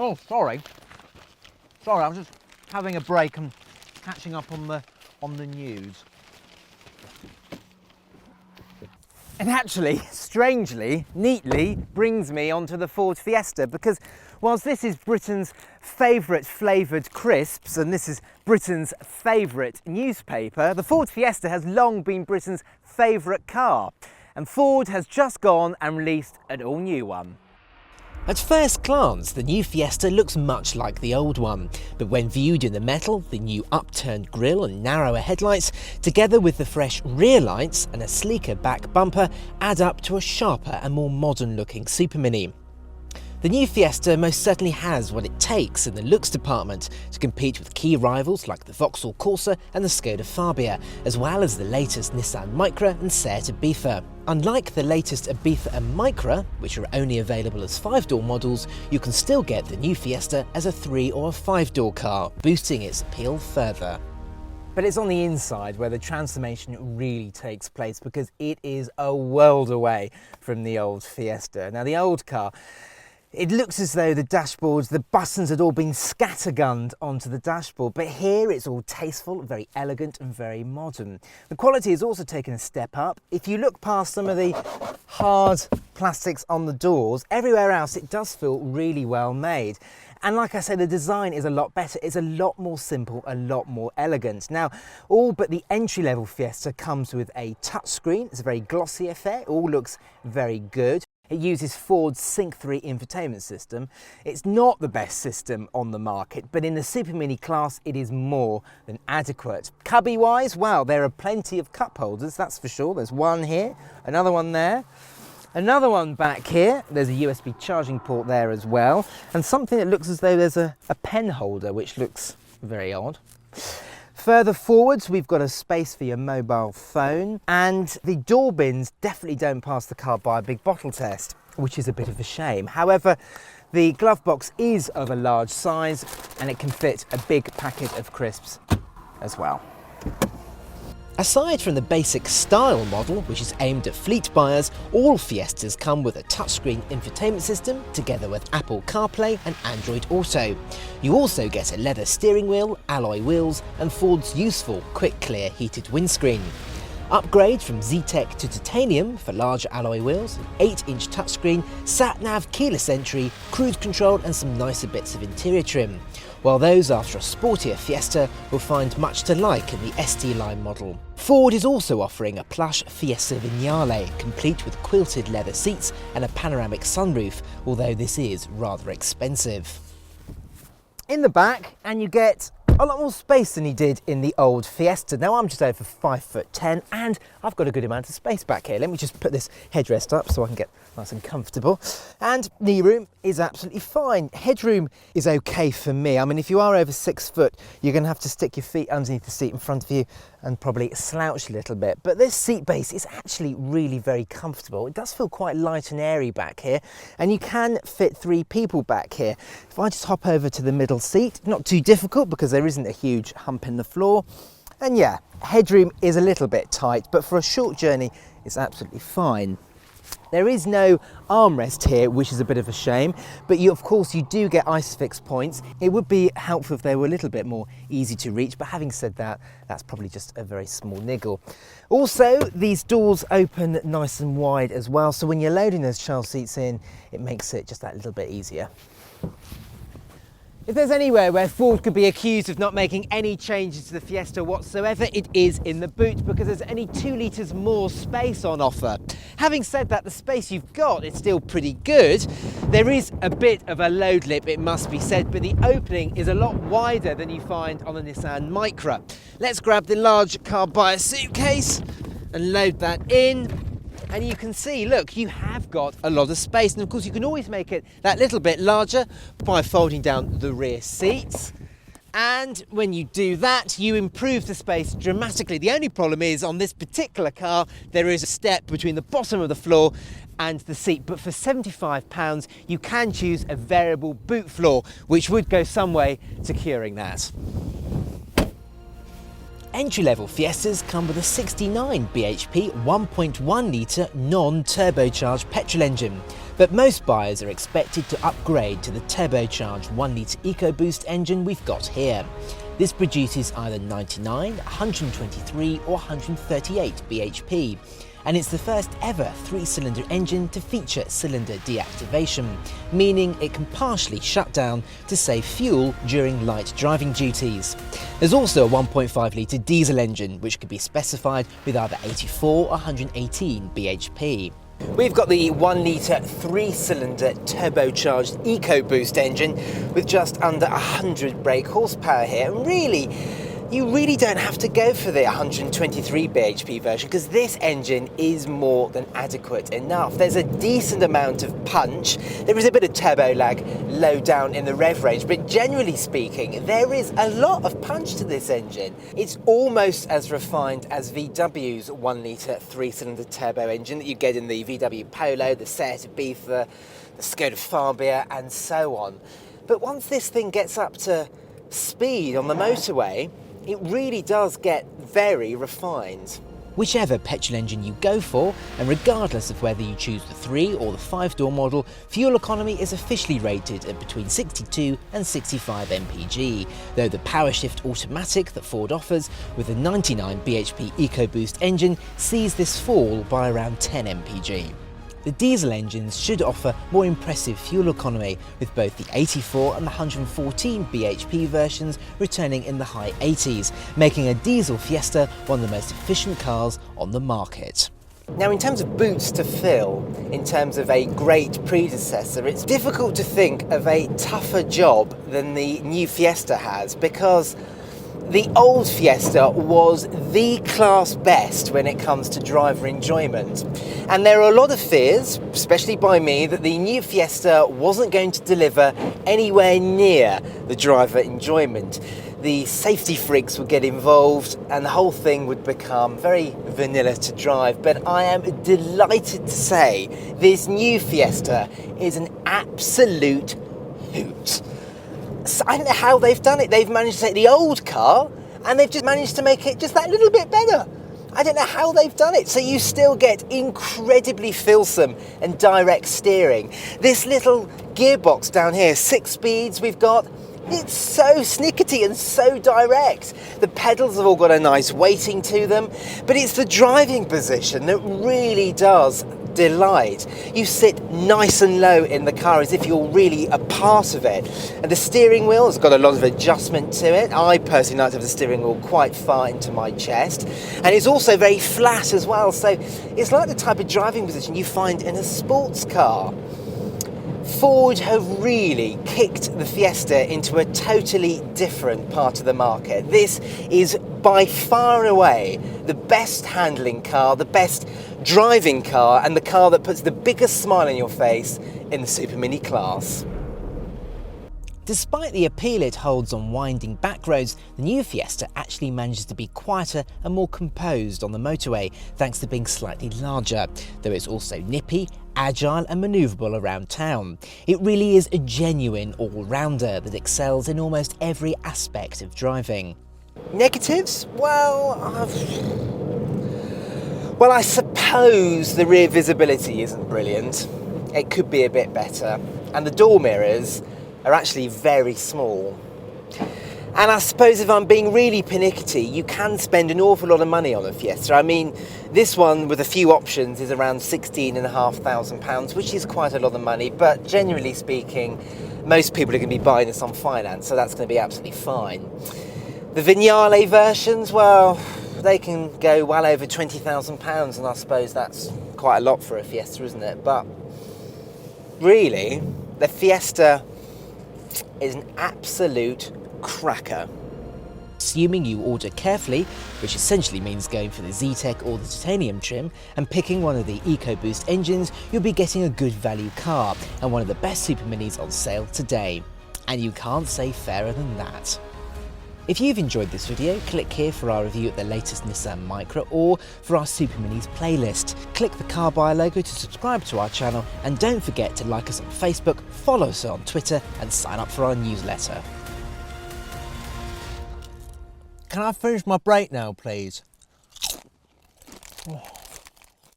Oh, sorry. Sorry, I was just having a break and catching up on the news. And actually, strangely, neatly brings me onto the Ford Fiesta, because whilst this is Britain's favourite flavoured crisps and this is Britain's favourite newspaper, the Ford Fiesta has long been Britain's favourite car. And Ford has just gone and released an all-new one. At first glance, the new Fiesta looks much like the old one, but when viewed in the metal, the new upturned grille and narrower headlights, together with the fresh rear lights and a sleeker back bumper, add up to a sharper and more modern looking supermini. The new Fiesta most certainly has what it takes in the looks department to compete with key rivals like the Vauxhall Corsa and the Skoda Fabia, as well as the latest Nissan Micra and Seat Ibiza. Unlike the latest Ibiza and Micra, which are only available as 5-door models, you can still get the new Fiesta as a 3 or a 5-door car, boosting its appeal further. But it's on the inside where the transformation really takes place, because it is a world away from the old Fiesta. Now, the old car, it looks as though the dashboards, the buttons had all been scattergunned onto the dashboard, but here it's all tasteful, very elegant and very modern. The quality has also taken a step up. If you look past some of the hard plastics on the doors, everywhere else it does feel really well made. And like I say, the design is a lot better. It's a lot more simple, a lot more elegant. Now, all but the entry-level Fiesta comes with a touchscreen. It's a very glossy affair. It all looks very good. It uses Ford's Sync 3 infotainment system. It's not the best system on the market, but in the supermini class, it is more than adequate. Cubby-wise, wow, there are plenty of cup holders, that's for sure. There's one here, another one there, another one back here. There's a USB charging port there as well, and something that looks as though there's a pen holder, which looks very odd. Further forwards, we've got a space for your mobile phone, and the door bins definitely don't pass the Carbuyer big bottle test, which is a bit of a shame. However, the glove box is of a large size and it can fit a big packet of crisps as well. Aside from the basic style model, which is aimed at fleet buyers, all Fiestas come with a touchscreen infotainment system together with Apple CarPlay and Android Auto. You also get a leather steering wheel, alloy wheels and Ford's useful quick clear heated windscreen. Upgrade from Z-Tech to titanium for larger alloy wheels, an 8-inch touchscreen, sat-nav, keyless entry, cruise control and some nicer bits of interior trim. While those after a sportier Fiesta will find much to like in the ST line model. Ford is also offering a plush Fiesta Vignale, complete with quilted leather seats and a panoramic sunroof, although this is rather expensive. In the back, and you get a lot more space than you did in the old Fiesta. Now, I'm just over 5'10", and I've got a good amount of space back here. Let me just put this headrest up so I can get nice and comfortable. And knee room is absolutely fine. Headroom is okay for me. I mean, if you are over 6 foot, you're going to have to stick your feet underneath the seat in front of you and probably slouch a little bit. But this seat base is actually really very comfortable. It does feel quite light and airy back here, and you can fit 3 people back here. If I just hop over to the middle seat, not too difficult because there isn't a huge hump in the floor. And yeah, headroom is a little bit tight, but for a short journey, it's absolutely fine. There is no armrest here, which is a bit of a shame, but of course you do get ISOFIX points. It would be helpful if they were a little bit more easy to reach, but having said that, that's probably just a very small niggle. Also, these doors open nice and wide as well, so when you're loading those child seats in, it makes it just that little bit easier. If there's anywhere where Ford could be accused of not making any changes to the Fiesta whatsoever, it is in the boot, because there's only 2 litres more space on offer. Having said that, the space you've got is still pretty good. There is a bit of a load lip, it must be said, but the opening is a lot wider than you find on the Nissan Micra. Let's grab the large Carbuyer suitcase and load that in. And you can see, look, you have got a lot of space. And of course, you can always make it that little bit larger by folding down the rear seats. And when you do that, you improve the space dramatically. The only problem is, on this particular car, there is a step between the bottom of the floor and the seat. But for £75, you can choose a variable boot floor, which would go some way to curing that. Entry-level Fiestas come with a 69 bhp 1.1 litre non-turbocharged petrol engine, but most buyers are expected to upgrade to the turbocharged 1 litre EcoBoost engine we've got here. This produces either 99, 123 or 138 bhp, and it's the first ever 3-cylinder engine to feature cylinder deactivation, meaning it can partially shut down to save fuel during light driving duties. There's also a 1.5 litre diesel engine, which could be specified with either 84 or 118 bhp. We've got the 1 litre 3-cylinder turbocharged EcoBoost engine with just under 100 brake horsepower here, and really, you really don't have to go for the 123 bhp version because this engine is more than adequate enough. There's a decent amount of punch, there is a bit of turbo lag low down in the rev range, but generally speaking there is a lot of punch to this engine. It's almost as refined as VW's 1 litre 3-cylinder turbo engine that you get in the VW Polo, the Seat Ibiza, the Skoda Fabia and so on. But once this thing gets up to speed on the motorway, it really does get very refined. Whichever petrol engine you go for, and regardless of whether you choose the 3 or the 5-door model, fuel economy is officially rated at between 62 and 65 mpg, though the PowerShift automatic that Ford offers with a 99 bhp EcoBoost engine sees this fall by around 10 mpg. The diesel engines should offer more impressive fuel economy, with both the 84 and the 114 bhp versions returning in the high 80s, making a diesel Fiesta one of the most efficient cars on the market. Now, in terms of boots to fill, in terms of a great predecessor, it's difficult to think of a tougher job than the new Fiesta has, because the old Fiesta was the class best when it comes to driver enjoyment. And there are a lot of fears, especially by me, that the new Fiesta wasn't going to deliver anywhere near the driver enjoyment. The safety freaks would get involved and the whole thing would become very vanilla to drive. But I am delighted to say this new Fiesta is an absolute hoot. So I don't know how they've done it. They've managed to take the old car and they've just managed to make it just that little bit better. I don't know how they've done it. So you still get incredibly fulsome and direct steering. This little gearbox down here, 6 speeds we've got, it's so snickety and so direct. The pedals have all got a nice weighting to them, but it's the driving position that really does delight. You sit nice and low in the car as if you're really a part of it. And the steering wheel has got a lot of adjustment to it. I personally like to have the steering wheel quite far into my chest. And it's also very flat as well. So it's like the type of driving position you find in a sports car. Ford have really kicked the Fiesta into a totally different part of the market. This is by far and away the best handling car, the best driving car, and the car that puts the biggest smile on your face in the supermini class. Despite the appeal it holds on winding back roads, the new Fiesta actually manages to be quieter and more composed on the motorway, thanks to being slightly larger, though it's also nippy, agile and manoeuvrable around town. It really is a genuine all-rounder that excels in almost every aspect of driving. Negatives? Well, I suppose the rear visibility isn't brilliant. It could be a bit better. And the door mirrors are actually very small. And I suppose if I'm being really pernickety, you can spend an awful lot of money on a Fiesta. I mean, this one with a few options is around £16,500, which is quite a lot of money, but generally speaking, most people are going to be buying this on finance, so that's going to be absolutely fine. The Vignale versions, well, they can go well over £20,000, and I suppose that's quite a lot for a Fiesta, isn't it? But really, the Fiesta is an absolute cracker. Assuming you order carefully, which essentially means going for the Z-Tech or the titanium trim, and picking one of the EcoBoost engines, you'll be getting a good value car and one of the best superminis on sale today. And you can't say fairer than that. If you've enjoyed this video, click here for our review of the latest Nissan Micra or for our Superminis playlist. Click the Carbuyer logo to subscribe to our channel, and don't forget to like us on Facebook, follow us on Twitter and sign up for our newsletter. Can I finish my break now, please?